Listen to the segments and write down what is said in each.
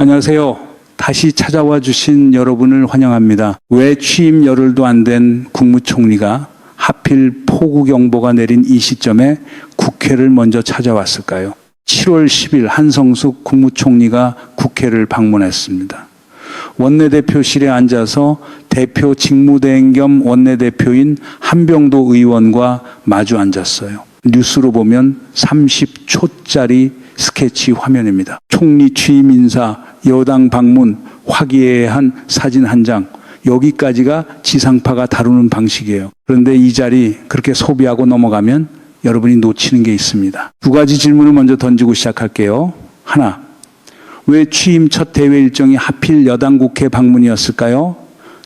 안녕하세요. 다시 찾아와 주신 여러분을 환영합니다. 왜 취임 열흘도 안 된 국무총리가 하필 폭우경보가 내린 이 시점에 국회를 먼저 찾아왔을까요? 7월 10일 한성숙 국무총리가 국회를 방문했습니다. 원내대표실에 앉아서 대표 직무대행 겸 원내대표인 한병도 의원과 마주 앉았어요. 뉴스로 보면 30초짜리 스케치 화면입니다. 총리 취임 인사, 여당 방문, 화기애애한 사진 한 장, 여기까지가 지상파가 다루는 방식이에요. 그런데 이 자리 그렇게 소비하고 넘어가면 여러분이 놓치는 게 있습니다. 두 가지 질문을 먼저 던지고 시작할게요. 하나, 왜 취임 첫 대회 일정이 하필 여당 국회 방문이었을까요?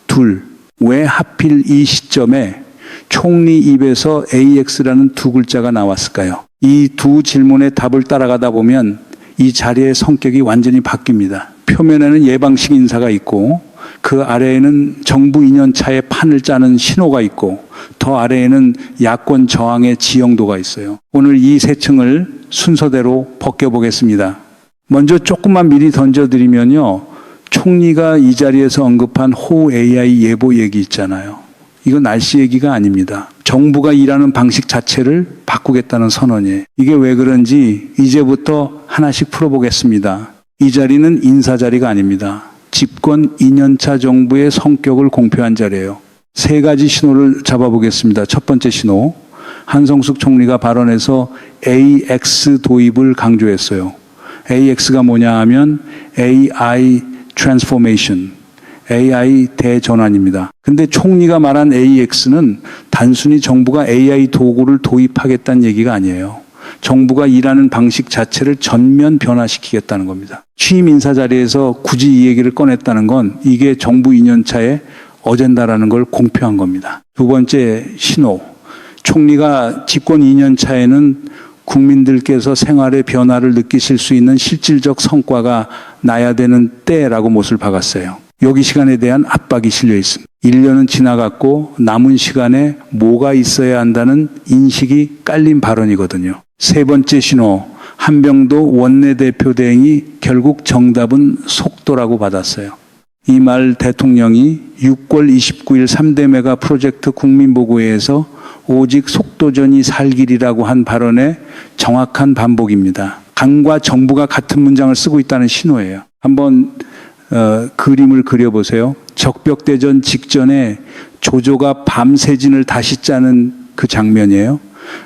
둘, 왜 하필 이 시점에 총리 입에서 AX라는 두 글자가 나왔을까요? 이 두 질문의 답을 따라가다 보면 이 자리의 성격이 완전히 바뀝니다. 표면에는 예방식 인사가 있고 그 아래에는 정부 2년차의 판을 짜는 신호가 있고 더 아래에는 야권 저항의 지형도가 있어요. 오늘 이 세 층을 순서대로 벗겨보겠습니다. 먼저 조금만 미리 던져드리면요. 총리가 이 자리에서 언급한 호우 AI 예보 얘기 있잖아요. 이건 날씨 얘기가 아닙니다. 정부가 일하는 방식 자체를 바꾸겠다는 선언이에요. 이게 왜 그런지 이제부터 하나씩 풀어보겠습니다. 이 자리는 인사 자리가 아닙니다. 집권 2년차 정부의 성격을 공표한 자리예요. 세 가지 신호를 잡아보겠습니다. 첫 번째 신호, 한성숙 총리가 발언에서 AX 도입을 강조했어요. AX가 뭐냐 하면 AI Transformation, AI 대전환입니다. 근데 총리가 말한 AX는 단순히 정부가 AI 도구를 도입하겠다는 얘기가 아니에요. 정부가 일하는 방식 자체를 전면 변화시키겠다는 겁니다. 취임 인사 자리에서 굳이 이 얘기를 꺼냈다는 건 이게 정부 2년차의 어젠다라는 걸 공표한 겁니다. 두 번째 신호, 총리가 집권 2년차에는 국민들께서 생활의 변화를 느끼실 수 있는 실질적 성과가 나야 되는 때라고 못을 박았어요. 여기 시간에 대한 압박이 실려 있습니다. 1년은 지나갔고 남은 시간에 뭐가 있어야 한다는 인식이 깔린 발언이거든요. 세 번째 신호, 한병도 원내대표 대행이 결국 정답은 속도라고 받았어요. 이 말 대통령이 6월 29일 3대 메가 프로젝트 국민보고회에서 오직 속도전이 살 길이라고 한 발언의 정확한 반복입니다. 당과 정부가 같은 문장을 쓰고 있다는 신호예요. 한번 그림을 그려보세요. 적벽대전 직전에 조조가 밤새진을 다시 짜는 그 장면이에요.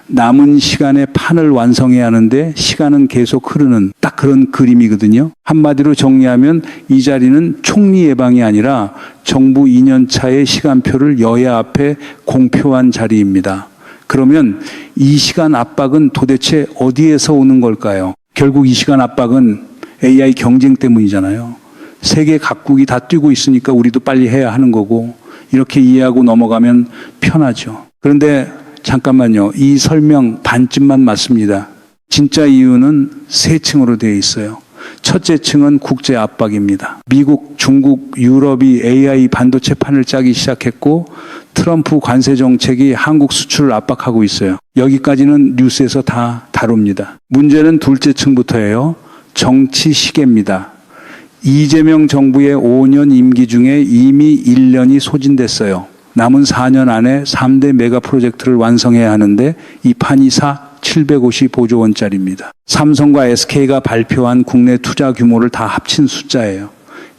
남은 시간에 판을 완성해야 하는데 시간은 계속 흐르는 딱 그런 그림이거든요. 한마디로 정리하면 이 자리는 총리 예방이 아니라 정부 2년차의 시간표를 여야 앞에 공표한 자리입니다. 그러면 이 시간 압박은 도대체 어디에서 오는 걸까요? 결국 이 시간 압박은 AI 경쟁 때문이잖아요. 세계 각국이 다 뛰고 있으니까 우리도 빨리 해야 하는 거고 이렇게 이해하고 넘어가면 편하죠. 그런데 잠깐만요. 이 설명 반쯤만 맞습니다. 진짜 이유는 세 층으로 되어 있어요. 첫째 층은 국제 압박입니다. 미국, 중국, 유럽이 AI 반도체 판을 짜기 시작했고 트럼프 관세 정책이 한국 수출을 압박하고 있어요. 여기까지는 뉴스에서 다 다룹니다. 문제는 둘째 층부터예요. 정치 시계입니다. 이재명 정부의 5년 임기 중에 이미 1년이 소진됐어요. 남은 4년 안에 3대 메가 프로젝트를 완성해야 하는데 이 판이 755조 원짜리입니다. 삼성과 SK가 발표한 국내 투자 규모를 다 합친 숫자예요.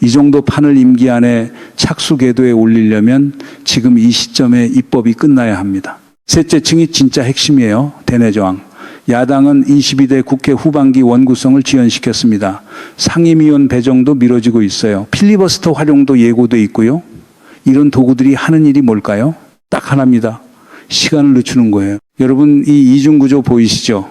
이 정도 판을 임기 안에 착수 궤도에 올리려면 지금 이 시점에 입법이 끝나야 합니다. 셋째 층이 진짜 핵심이에요. 대내저항. 야당은 22대 국회 후반기 원구성을 지연시켰습니다. 상임위원 배정도 미뤄지고 있어요. 필리버스터 활용도 예고돼 있고요. 이런 도구들이 하는 일이 뭘까요? 딱 하나입니다. 시간을 늦추는 거예요. 여러분 이 이중구조 보이시죠?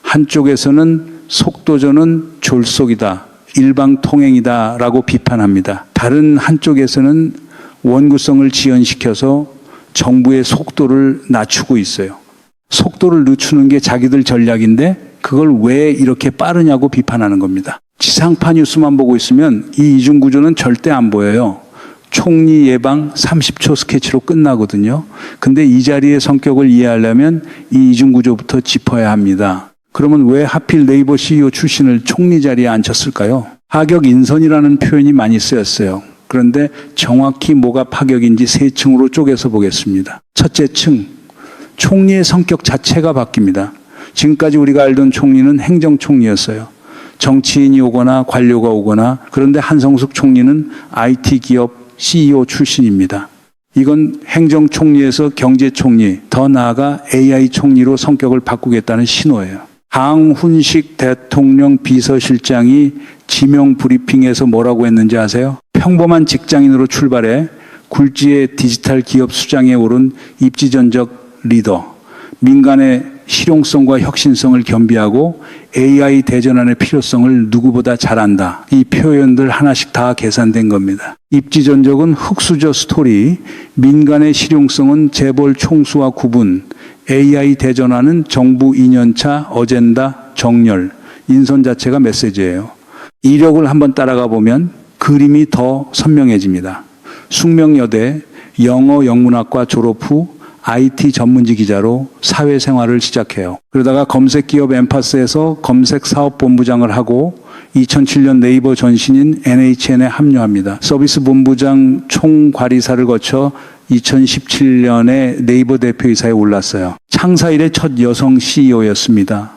한쪽에서는 속도전은 졸속이다. 일방통행이다 라고 비판합니다. 다른 한쪽에서는 원구성을 지연시켜서 정부의 속도를 낮추고 있어요. 속도를 늦추는 게 자기들 전략인데 그걸 왜 이렇게 빠르냐고 비판하는 겁니다. 지상파 뉴스만 보고 있으면 이 이중구조는 절대 안 보여요. 총리 예방 30초 스케치로 끝나거든요. 근데 이 자리의 성격을 이해하려면 이 이중구조부터 짚어야 합니다. 그러면 왜 하필 네이버 CEO 출신을 총리 자리에 앉혔을까요? 파격 인선이라는 표현이 많이 쓰였어요. 그런데 정확히 뭐가 파격인지 세 층으로 쪼개서 보겠습니다. 첫째 층, 총리의 성격 자체가 바뀝니다. 지금까지 우리가 알던 총리는 행정총리였어요. 정치인이 오거나 관료가 오거나, 그런데 한성숙 총리는 IT 기업 CEO 출신입니다. 이건 행정총리에서 경제총리, 더 나아가 AI 총리로 성격을 바꾸겠다는 신호예요. 강훈식 대통령 비서실장이 지명 브리핑에서 뭐라고 했는지 아세요? 평범한 직장인으로 출발해 굴지의 디지털 기업 수장에 오른 입지전적 리더, 민간의 실용성과 혁신성을 겸비하고 AI 대전환의 필요성을 누구보다 잘 안다. 이 표현들 하나씩 다 계산된 겁니다. 입지전적은 흑수저 스토리, 민간의 실용성은 재벌 총수와 구분, AI 대전환은 정부 2년차 어젠다 정렬, 인선 자체가 메시지예요. 이력을 한번 따라가 보면 그림이 더 선명해집니다. 숙명여대 영어 영문학과 졸업 후 IT 전문지 기자로 사회생활을 시작해요. 그러다가 검색기업 엠파스에서 검색사업본부장을 하고 2007년 네이버 전신인 NHN에 합류합니다. 서비스 본부장 총괄이사를 거쳐 2017년에 네이버 대표이사에 올랐어요. 창사 이래 첫 여성 CEO였습니다.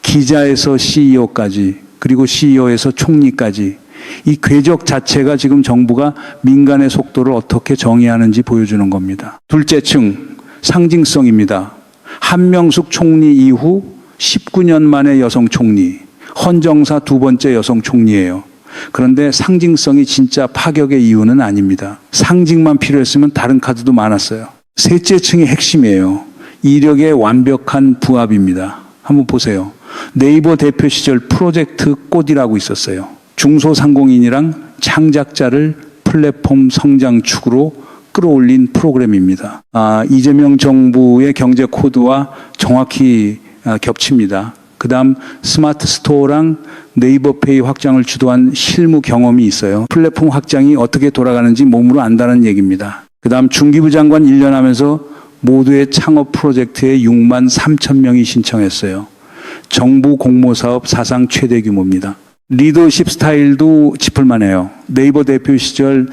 기자에서 CEO까지, 그리고 CEO에서 총리까지, 이 궤적 자체가 지금 정부가 민간의 속도를 어떻게 정의하는지 보여주는 겁니다. 둘째 층, 상징성입니다. 한명숙 총리 이후 19년 만에 여성 총리, 헌정사 두 번째 여성 총리예요. 그런데 상징성이 진짜 파격의 이유는 아닙니다. 상징만 필요했으면 다른 카드도 많았어요. 셋째 층이 핵심이에요. 이력의 완벽한 부합입니다. 한번 보세요. 네이버 대표 시절 프로젝트 꽃이라고 있었어요. 중소상공인이랑 창작자를 플랫폼 성장축으로 끌어올린 프로그램입니다. 이재명 정부의 경제 코드와 정확히 겹칩니다. 그 다음 스마트 스토어랑 네이버페이 확장을 주도한 실무 경험이 있어요. 플랫폼 확장이 어떻게 돌아가는지 몸으로 안다는 얘기입니다. 그 다음 중기부 장관 1년 하면서 모두의 창업 프로젝트에 6만 3천 명이 신청했어요. 정부 공모사업 사상 최대 규모입니다. 리더십 스타일도 짚을만해요. 네이버 대표 시절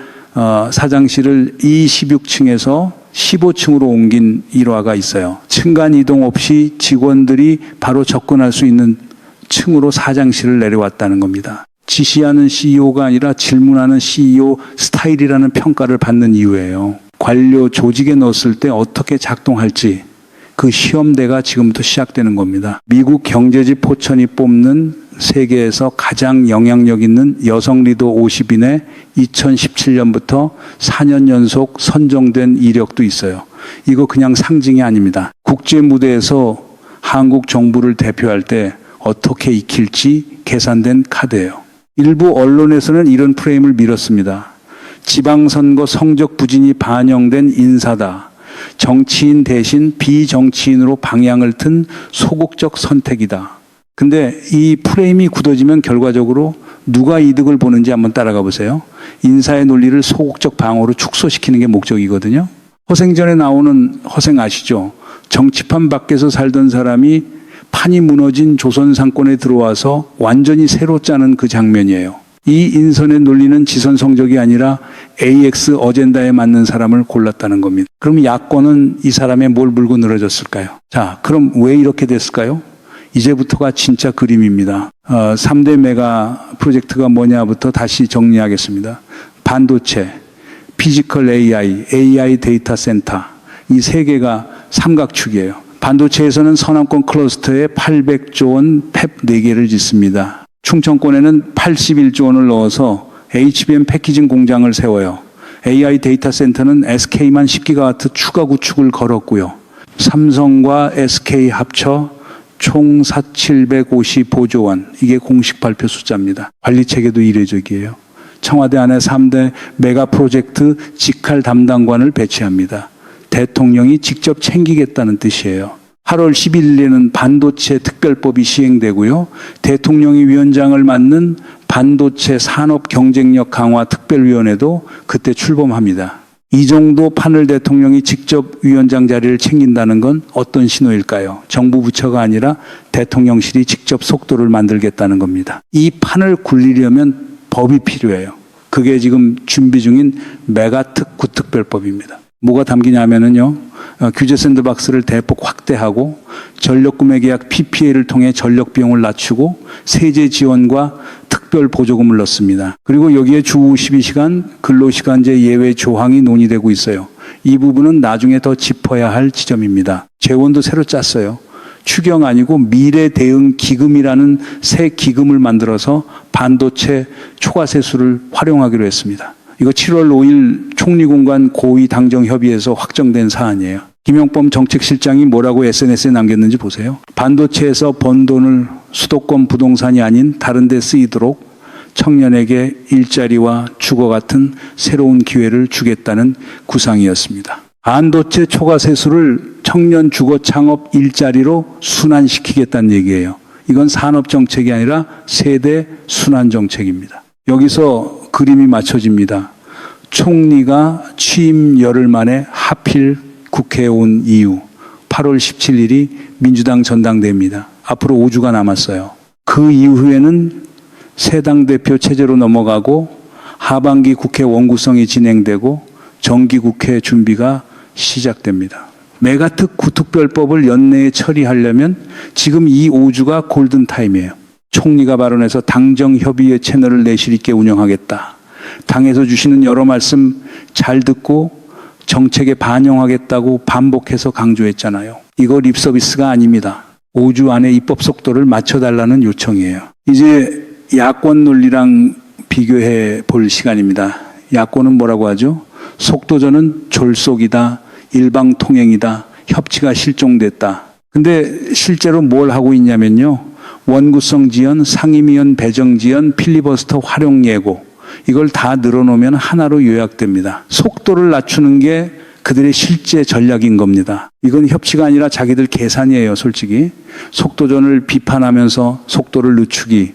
사장실을 26층에서 15층으로 옮긴 일화가 있어요. 층간 이동 없이 직원들이 바로 접근할 수 있는 층으로 사장실을 내려왔다는 겁니다. 지시하는 CEO가 아니라 질문하는 CEO 스타일이라는 평가를 받는 이유예요. 관료 조직에 넣었을 때 어떻게 작동할지 그 시험대가 지금부터 시작되는 겁니다. 미국 경제지 포천이 뽑는 세계에서 가장 영향력 있는 여성 리더 50인에 2017년부터 4년 연속 선정된 이력도 있어요. 이거 그냥 상징이 아닙니다. 국제 무대에서 한국 정부를 대표할 때 어떻게 익힐지 계산된 카드예요. 일부 언론에서는 이런 프레임을 밀었습니다. 지방선거 성적 부진이 반영된 인사다. 정치인 대신 비정치인으로 방향을 튼 소극적 선택이다. 근데 이 프레임이 굳어지면 결과적으로 누가 이득을 보는지 한번 따라가 보세요. 인사의 논리를 소극적 방어로 축소시키는 게 목적이거든요. 허생전에 나오는 허생 아시죠? 정치판 밖에서 살던 사람이 판이 무너진 조선 상권에 들어와서 완전히 새로 짜는 그 장면이에요. 이 인선의 논리는 지선 성적이 아니라 AX 어젠다에 맞는 사람을 골랐다는 겁니다. 그럼 야권은 이 사람의 뭘 물고 늘어졌을까요? 자, 그럼 왜 이렇게 됐을까요? 이제부터가 진짜 그림입니다. 3대 메가 프로젝트가 뭐냐부터 다시 정리하겠습니다. 반도체, 피지컬 AI, AI 데이터 센터, 이 세 개가 삼각축이에요. 반도체에서는 서남권 클러스터에 800조 원 팹 4개를 짓습니다. 충청권에는 81조 원을 넣어서 HBM 패키징 공장을 세워요. AI 데이터 센터는 SK만 10기가와트 추가 구축을 걸었고요. 삼성과 SK 합쳐 총 755조 원. 이게 공식 발표 숫자입니다. 관리체계도 이례적이에요. 청와대 안에 3대 메가 프로젝트 직할 담당관을 배치합니다. 대통령이 직접 챙기겠다는 뜻이에요. 8월 11일에는 반도체 특별법이 시행되고요. 대통령이 위원장을 맡는 반도체 산업 경쟁력 강화 특별위원회도 그때 출범합니다. 이 정도 판을 대통령이 직접 위원장 자리를 챙긴다는 건 어떤 신호일까요? 정부 부처가 아니라 대통령실이 직접 속도를 만들겠다는 겁니다. 이 판을 굴리려면 법이 필요해요. 그게 지금 준비 중인 메가특 구특별법입니다. 뭐가 담기냐면요. 규제 샌드박스를 대폭 확대하고 전력구매계약 PPA를 통해 전력 비용을 낮추고 세제 지원과 특별 보조금을 넣습니다. 그리고 여기에 주 52시간 근로시간제 예외 조항이 논의되고 있어요. 이 부분은 나중에 더 짚어야 할 지점입니다. 재원도 새로 짰어요. 추경 아니고 미래 대응 기금이라는 새 기금을 만들어서 반도체 초과 세수를 활용하기로 했습니다. 이거 7월 5일 총리공관 고위 당정 협의에서 확정된 사안이에요. 김영범 정책실장이 뭐라고 SNS에 남겼는지 보세요. 반도체에서 번 돈을 수도권 부동산이 아닌 다른 데 쓰이도록 청년에게 일자리와 주거 같은 새로운 기회를 주겠다는 구상이었습니다. 반도체 초과 세수를 청년 주거 창업 일자리로 순환시키겠다는 얘기예요. 이건 산업 정책이 아니라 세대 순환 정책입니다. 여기서 그림이 맞춰집니다. 총리가 취임 열흘 만에 하필 국회에 온 이유. 8월 17일이 민주당 전당대회입니다. 앞으로 5주가 남았어요. 그 이후에는 새 당대표 체제로 넘어가고 하반기 국회 원구성이 진행되고 정기국회 준비가 시작됩니다. 메가특 구특별법을 연내에 처리하려면 지금 이 5주가 골든타임이에요. 총리가 발언해서 당정협의회 채널을 내실 있게 운영하겠다. 당에서 주시는 여러 말씀 잘 듣고 정책에 반영하겠다고 반복해서 강조했잖아요. 이거 립서비스가 아닙니다. 5주 안에 입법 속도를 맞춰달라는 요청이에요. 이제 야권 논리랑 비교해 볼 시간입니다. 야권은 뭐라고 하죠? 속도전은 졸속이다, 일방통행이다, 협치가 실종됐다. 근데 실제로 뭘 하고 있냐면요. 원구성 지연, 상임위원 배정 지연, 필리버스터 활용 예고. 이걸 다 늘어놓으면 하나로 요약됩니다. 속도를 낮추는 게 그들의 실제 전략인 겁니다. 이건 협치가 아니라 자기들 계산이에요, 솔직히. 속도전을 비판하면서 속도를 늦추기.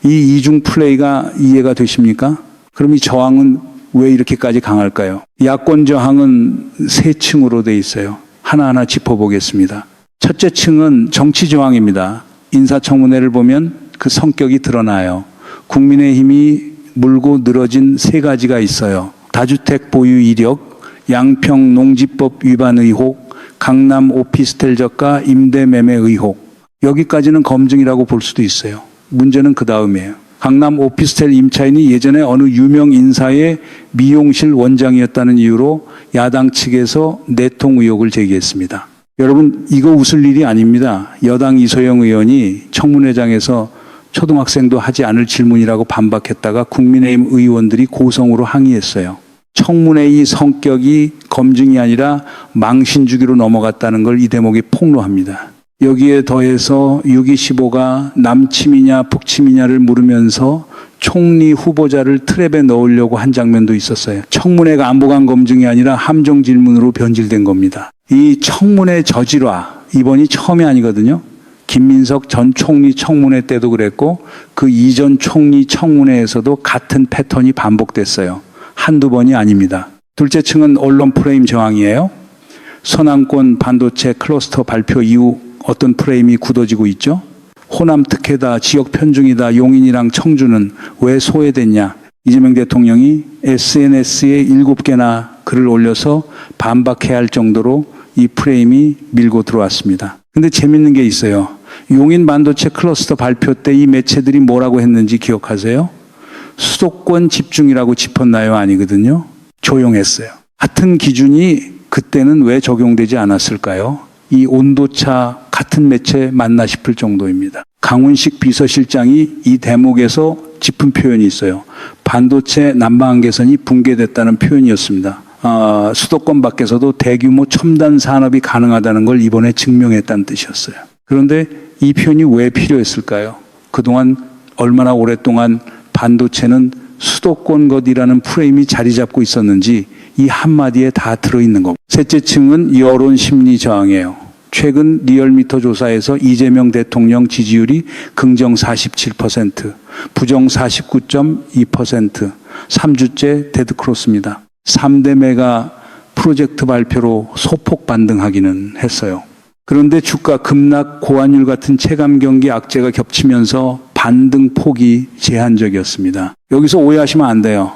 이 이중 플레이가 이해가 되십니까? 그럼 이 저항은 왜 이렇게까지 강할까요? 야권 저항은 세 층으로 돼 있어요. 하나하나 짚어보겠습니다. 첫째 층은 정치 저항입니다. 인사청문회를 보면 그 성격이 드러나요. 국민의힘이 물고 늘어진 세 가지가 있어요. 다주택 보유 이력, 양평 농지법 위반 의혹, 강남 오피스텔 저가 임대 매매 의혹. 여기까지는 검증이라고 볼 수도 있어요. 문제는 그 다음이에요. 강남 오피스텔 임차인이 예전에 어느 유명 인사의 미용실 원장이었다는 이유로 야당 측에서 내통 의혹을 제기했습니다. 여러분, 이거 웃을 일이 아닙니다. 여당 이소영 의원이 청문회장에서 초등학생도 하지 않을 질문이라고 반박했다가 국민의힘 의원들이 고성으로 항의했어요. 청문회의 성격이 검증이 아니라 망신 주기로 넘어갔다는 걸 이 대목이 폭로합니다. 여기에 더해서 6.25가 남침이냐 북침이냐를 물으면서 총리 후보자를 트랩에 넣으려고 한 장면도 있었어요. 청문회가 안보관 검증이 아니라 함정 질문으로 변질된 겁니다. 이 청문회 저질화, 이번이 처음이 아니거든요. 김민석 전 총리 청문회 때도 그랬고 그 이전 총리 청문회에서도 같은 패턴이 반복됐어요. 한두 번이 아닙니다. 둘째 층은 언론 프레임 저항이에요. 서남권 반도체 클러스터 발표 이후 어떤 프레임이 굳어지고 있죠? 호남 특혜다, 지역 편중이다, 용인이랑 청주는 왜 소외됐냐? 이재명 대통령이 SNS에 7개나 글을 올려서 반박해야 할 정도로 이 프레임이 밀고 들어왔습니다. 근데 재밌는 게 있어요. 용인 반도체 클러스터 발표 때 이 매체들이 뭐라고 했는지 기억하세요? 수도권 집중이라고 짚었나요? 아니거든요. 조용했어요. 같은 기준이 그때는 왜 적용되지 않았을까요? 이 온도차 같은 매체 맞나 싶을 정도입니다. 강훈식 비서실장이 이 대목에서 짚은 표현이 있어요. 반도체 난방개선이 붕괴됐다는 표현이었습니다. 수도권 밖에서도 대규모 첨단 산업이 가능하다는 걸 이번에 증명했다는 뜻이었어요. 그런데 이 표현이 왜 필요했을까요? 그동안 얼마나 오랫동안 반도체는 수도권 것이라는 프레임이 자리 잡고 있었는지 이 한마디에 다 들어있는 거고. 셋째 층은 여론 심리 저항이에요. 최근 리얼미터 조사에서 이재명 대통령 지지율이 긍정 47%, 부정 49.2%, 3주째 데드크로스입니다. 3대 메가 프로젝트 발표로 소폭 반등하기는 했어요. 그런데 주가 급락, 고환율 같은 체감 경기 악재가 겹치면서 반등 폭이 제한적이었습니다. 여기서 오해하시면 안 돼요.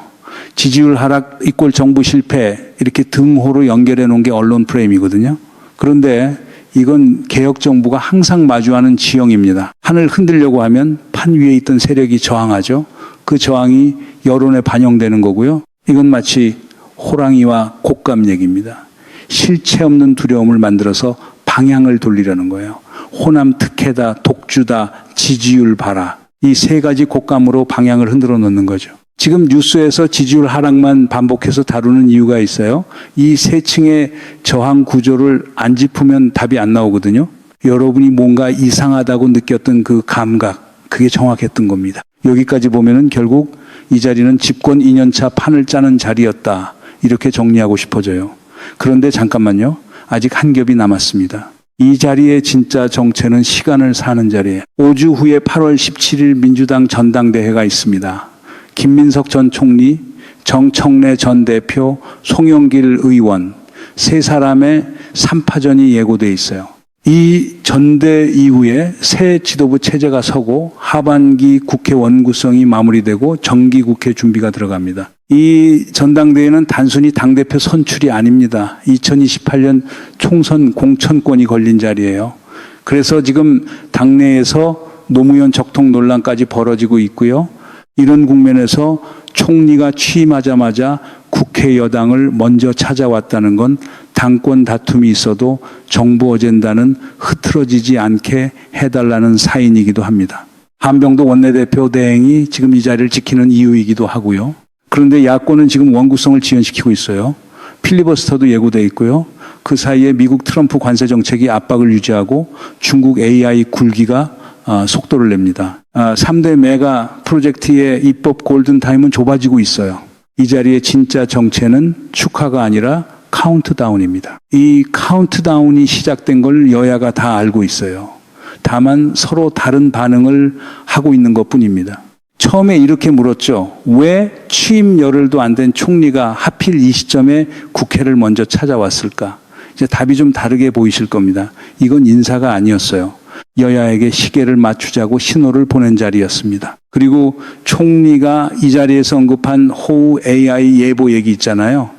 지지율 하락 이꼴 정부 실패 이렇게 등호로 연결해 놓은 게 언론 프레임이거든요. 그런데 이건 개혁 정부가 항상 마주하는 지형입니다. 판을 흔들려고 하면 판 위에 있던 세력이 저항하죠. 그 저항이 여론에 반영되는 거고요. 이건 마치 호랑이와 곶감 얘기입니다. 실체 없는 두려움을 만들어서 방향을 돌리려는 거예요. 호남 특혜다, 독주다, 지지율 봐라. 이 세 가지 곶감으로 방향을 흔들어 놓는 거죠. 지금 뉴스에서 지지율 하락만 반복해서 다루는 이유가 있어요. 이 세 층의 저항 구조를 안 짚으면 답이 안 나오거든요. 여러분이 뭔가 이상하다고 느꼈던 그 감각, 그게 정확했던 겁니다. 여기까지 보면은 결국 이 자리는 집권 2년차 판을 짜는 자리였다. 이렇게 정리하고 싶어져요. 그런데 잠깐만요. 아직 한 겹이 남았습니다. 이 자리의 진짜 정체는 시간을 사는 자리예요. 5주 후에 8월 17일 민주당 전당대회가 있습니다. 김민석 전 총리, 정청래 전 대표, 송영길 의원 세 사람의 3파전이 예고돼 있어요. 이 전대 이후에 새 지도부 체제가 서고 하반기 국회 원구성이 마무리되고 정기국회 준비가 들어갑니다. 이 전당대회는 단순히 당대표 선출이 아닙니다. 2028년 총선 공천권이 걸린 자리예요. 그래서 지금 당내에서 노무현 적통 논란까지 벌어지고 있고요. 이런 국면에서 총리가 취임하자마자 국회 여당을 먼저 찾아왔다는 건 당권 다툼이 있어도 정부 어젠다는 흐트러지지 않게 해달라는 사인이기도 합니다. 한병도 원내대표 대행이 지금 이 자리를 지키는 이유이기도 하고요. 그런데 야권은 지금 원구성을 지연시키고 있어요. 필리버스터도 예고돼 있고요. 그 사이에 미국 트럼프 관세 정책이 압박을 유지하고 중국 AI 굴기가 속도를 냅니다. 3대 메가 프로젝트의 입법 골든타임은 좁아지고 있어요. 이 자리의 진짜 정체는 축하가 아니라 카운트다운입니다. 이 카운트다운이 시작된 걸 여야가 다 알고 있어요. 다만 서로 다른 반응을 하고 있는 것뿐입니다. 처음에 이렇게 물었죠. 왜 취임 열흘도 안 된 총리가 하필 이 시점에 국회를 먼저 찾아왔을까? 이제 답이 좀 다르게 보이실 겁니다. 이건 인사가 아니었어요. 여야에게 시계를 맞추자고 신호를 보낸 자리였습니다. 그리고 총리가 이 자리에서 언급한 호우 AI 예보 얘기 있잖아요.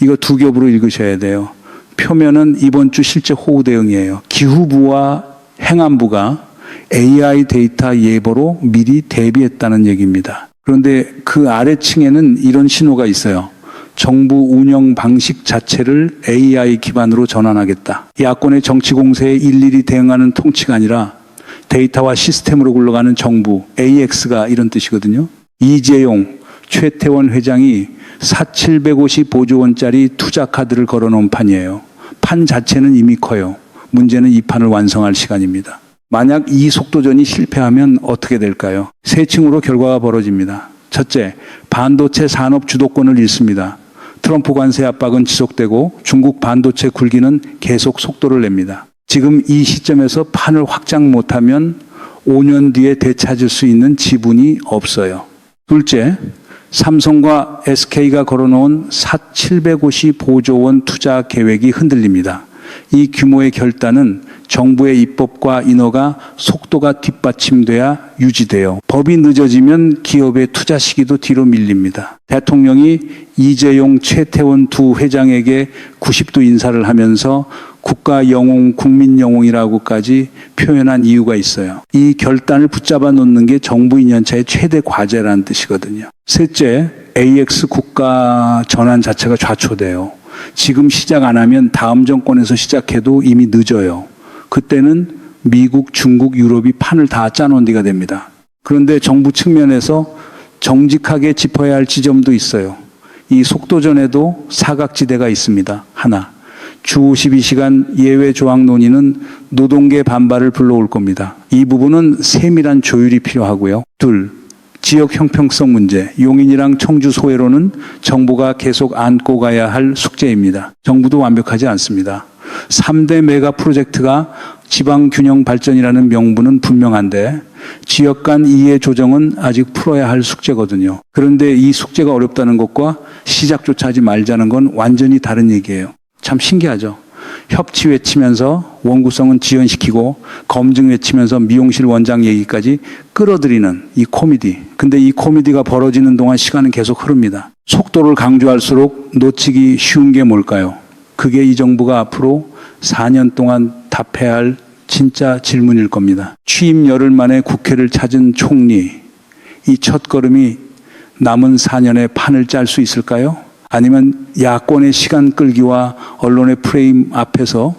이거 두 겹으로 읽으셔야 돼요. 표면은 이번 주 실제 호우 대응이에요. 기후부와 행안부가 AI 데이터 예보로 미리 대비했다는 얘기입니다. 그런데 그 아래층에는 이런 신호가 있어요. 정부 운영 방식 자체를 AI 기반으로 전환하겠다. 야권의 정치 공세에 일일이 대응하는 통치가 아니라 데이터와 시스템으로 굴러가는 정부, AX가 이런 뜻이거든요. 이재용, 최태원 회장이 4,750조 원짜리 투자 카드를 걸어놓은 판이에요. 판 자체는 이미 커요. 문제는 이 판을 완성할 시간입니다. 만약 이 속도전이 실패하면 어떻게 될까요? 세 층으로 결과가 벌어집니다. 첫째, 반도체 산업 주도권을 잃습니다. 트럼프 관세 압박은 지속되고 중국 반도체 굴기는 계속 속도를 냅니다. 지금 이 시점에서 판을 확장 못하면 5년 뒤에 되찾을 수 있는 지분이 없어요. 둘째, 삼성과 SK가 걸어놓은 4,750조 원 투자 계획이 흔들립니다. 이 규모의 결단은 정부의 입법과 인허가 속도가 뒷받침돼야 유지돼요. 법이 늦어지면 기업의 투자 시기도 뒤로 밀립니다. 대통령이 이재용, 최태원 두 회장에게 90도 인사를 하면서 국가 영웅, 국민 영웅이라고까지 표현한 이유가 있어요. 이 결단을 붙잡아 놓는 게 정부 2년차의 최대 과제라는 뜻이거든요. 셋째, AX 국가 전환 자체가 좌초돼요. 지금 시작 안 하면 다음 정권에서 시작해도 이미 늦어요. 그때는 미국, 중국, 유럽이 판을 다 짜놓은 데가 됩니다. 그런데 정부 측면에서 정직하게 짚어야 할 지점도 있어요. 이 속도전에도 사각지대가 있습니다. 하나, 주 52시간 예외 조항 논의는 노동계 반발을 불러올 겁니다. 이 부분은 세밀한 조율이 필요하고요. 둘, 지역 형평성 문제, 용인이랑 청주 소외로는 정부가 계속 안고 가야 할 숙제입니다. 정부도 완벽하지 않습니다. 3대 메가 프로젝트가 지방균형 발전이라는 명분은 분명한데 지역 간 이해 조정은 아직 풀어야 할 숙제거든요. 그런데 이 숙제가 어렵다는 것과 시작조차 하지 말자는 건 완전히 다른 얘기예요. 참 신기하죠. 협치 외치면서 원구성은 지연시키고 검증 외치면서 미용실 원장 얘기까지 끌어들이는 이 코미디. 근데 이 코미디가 벌어지는 동안 시간은 계속 흐릅니다. 속도를 강조할수록 놓치기 쉬운 게 뭘까요? 그게 이 정부가 앞으로 4년 동안 답해야 할 진짜 질문일 겁니다. 취임 열흘 만에 국회를 찾은 총리. 이 첫걸음이 남은 4년의 판을 짤 수 있을까요? 아니면 야권의 시간 끌기와 언론의 프레임 앞에서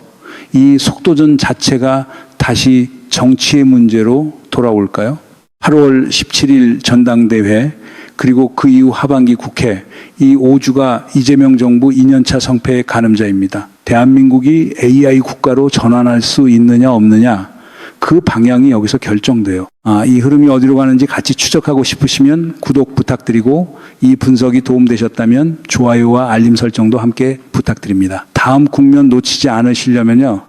이 속도전 자체가 다시 정치의 문제로 돌아올까요? 8월 17일 전당대회 그리고 그 이후 하반기 국회 이 5주가 이재명 정부 2년차 성패의 가늠자입니다. 대한민국이 AI 국가로 전환할 수 있느냐 없느냐 그 방향이 여기서 결정돼요. 이 흐름이 어디로 가는지 같이 추적하고 싶으시면 구독 부탁드리고 이 분석이 도움되셨다면 좋아요와 알림 설정도 함께 부탁드립니다. 다음 국면 놓치지 않으시려면요.